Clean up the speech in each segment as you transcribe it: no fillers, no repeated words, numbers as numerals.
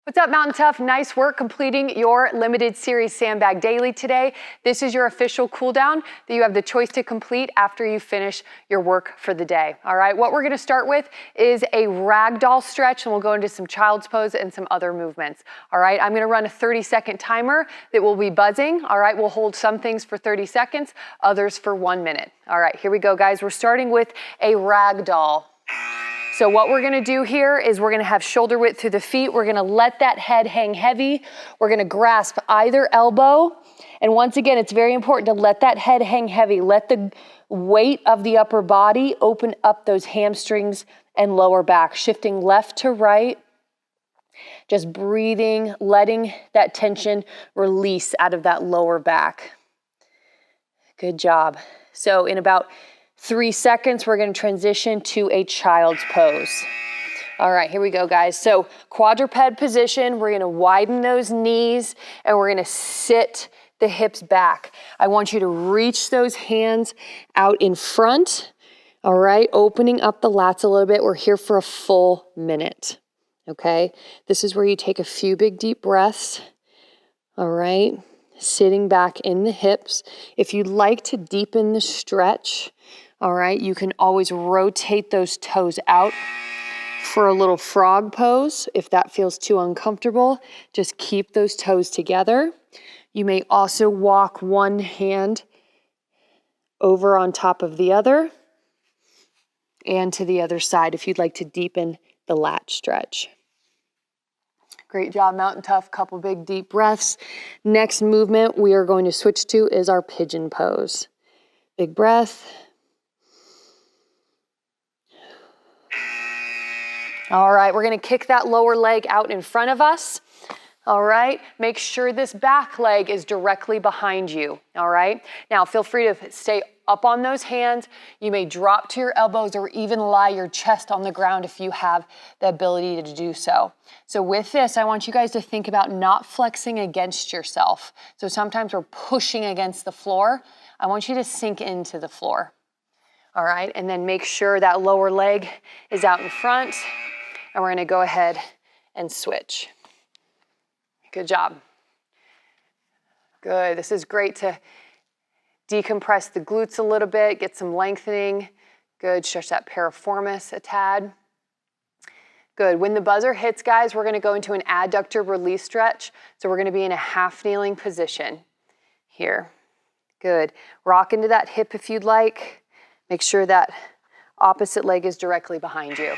What's up, Mountain Tough? Nice work completing your limited series Sandbag Daily today. This is your official cool down that you have the choice to complete after you finish your work for the day. All right, what we're gonna start with is a ragdoll stretch, and we'll go into some child's pose and some other movements. All right, I'm gonna run a 30-second timer that will be buzzing. All right, we'll hold some things for 30 seconds, others for 1 minute. All right, here we go, guys. We're starting with a ragdoll. So what we're gonna do here is we're gonna have shoulder width through the feet. We're gonna let that head hang heavy. We're gonna grasp either elbow. And once again, it's very important to let that head hang heavy. Let the weight of the upper body open up those hamstrings and lower back, shifting left to right. Just breathing, letting that tension release out of that lower back. Good job. So in about 3 seconds, we're going to transition to a child's pose. All right, here we go, guys. So quadruped position, we're going to widen those knees and we're going to sit the hips back. I want you to reach those hands out in front. All right, opening up the lats a little bit. We're here for a full minute. Okay, this is where you take a few big deep breaths. All right, sitting back in the hips. If you'd like to deepen the stretch, all right, you can always rotate those toes out for a little frog pose. If that feels too uncomfortable, just keep those toes together. You may also walk one hand over on top of the other and to the other side if you'd like to deepen the lat stretch. Great job, Mountain Tough. Couple big deep breaths. Next movement we are going to switch to is our pigeon pose. Big breath. All right, we're gonna kick that lower leg out in front of us. All right, make sure this back leg is directly behind you. All right, now feel free to stay up on those hands. You may drop to your elbows or even lie your chest on the ground if you have the ability to do so. So with this, I want you guys to think about not flexing against yourself. So sometimes we're pushing against the floor. I want you to sink into the floor. All right, and then make sure that lower leg is out in front. And we're gonna go ahead and switch. Good job. Good, this is great to decompress the glutes a little bit, get some lengthening. Good, stretch that piriformis a tad. Good, when the buzzer hits, guys, we're gonna go into an adductor release stretch. So we're gonna be in a half kneeling position here. Good, rock into that hip if you'd like. Make sure that opposite leg is directly behind you.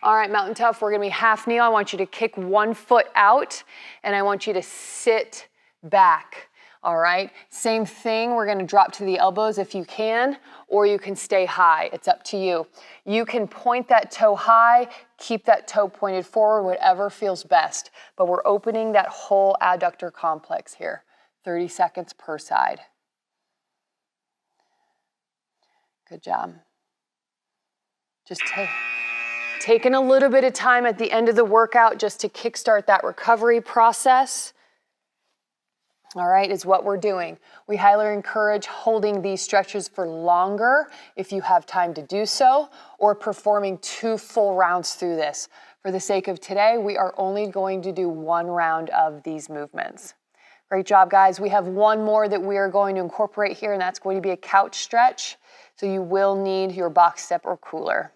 All right, Mountain Tough, we're gonna be half kneel. I want you to kick one foot out and I want you to sit back. All right, same thing, we're gonna drop to the elbows if you can, or you can stay high, it's up to you. You can point that toe high, keep that toe pointed forward, whatever feels best. But we're opening that whole adductor complex here, 30 seconds per side. Good job. Just taking a little bit of time at the end of the workout just to kickstart that recovery process. All right, is what we're doing. We highly encourage holding these stretches for longer if you have time to do so, or performing 2 full rounds through this. For the sake of today, we are only going to do 1 round of these movements. Great job, guys. We have one more that we are going to incorporate here, and that's going to be a couch stretch. So you will need your box step or cooler.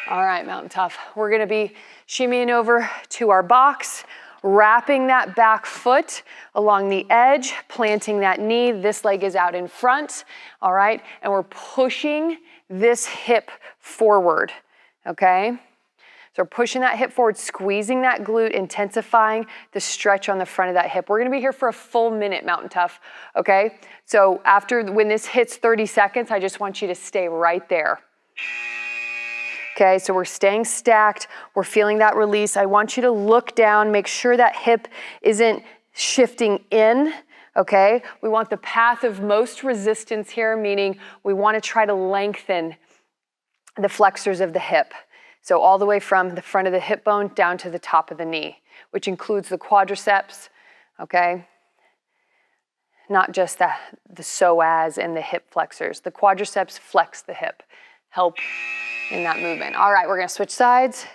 All right, Mountain Tough. We're gonna be shimmying over to our box, wrapping that back foot along the edge, planting that knee. This leg is out in front, all right? And we're pushing this hip forward, okay? So we're pushing that hip forward, squeezing that glute, intensifying the stretch on the front of that hip. We're gonna be here for a full minute, Mountain Tough, okay? So when this hits 30 seconds, I just want you to stay right there. Okay, so we're staying stacked. We're feeling that release. I want you to look down, make sure that hip isn't shifting in, okay? We want the path of most resistance here, meaning we want to try to lengthen the flexors of the hip. So all the way from the front of the hip bone down to the top of the knee, which includes the quadriceps, okay? Not just the psoas and the hip flexors. The quadriceps flex the hip, help in that movement. All right, we're gonna switch sides.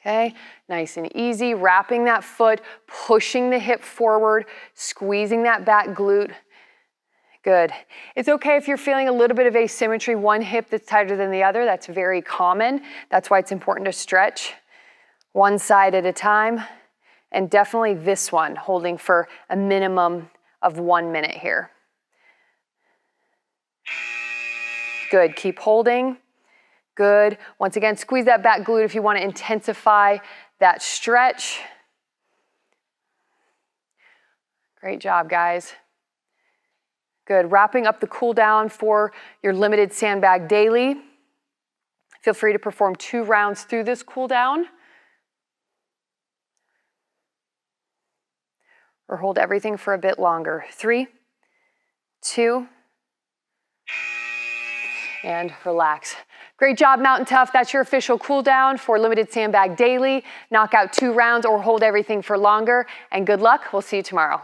Okay, nice and easy, wrapping that foot, pushing the hip forward, squeezing that back glute. Good. It's okay if you're feeling a little bit of asymmetry, one hip that's tighter than the other. That's very common. That's why it's important to stretch one side at a time. And definitely this one, holding for a minimum of 1 minute here. Good, keep holding. Good. Once again, squeeze that back glute if you want to intensify that stretch. Great job, guys. Good. Wrapping up the cool down for your limited sandbag daily. Feel free to perform 2 rounds through this cool down. Or hold everything for a bit longer. 3, 2, and relax. Great job, Mountain Tough. That's your official cool down for limited sandbag daily. Knock out 2 rounds or hold everything for longer. And good luck. We'll see you tomorrow.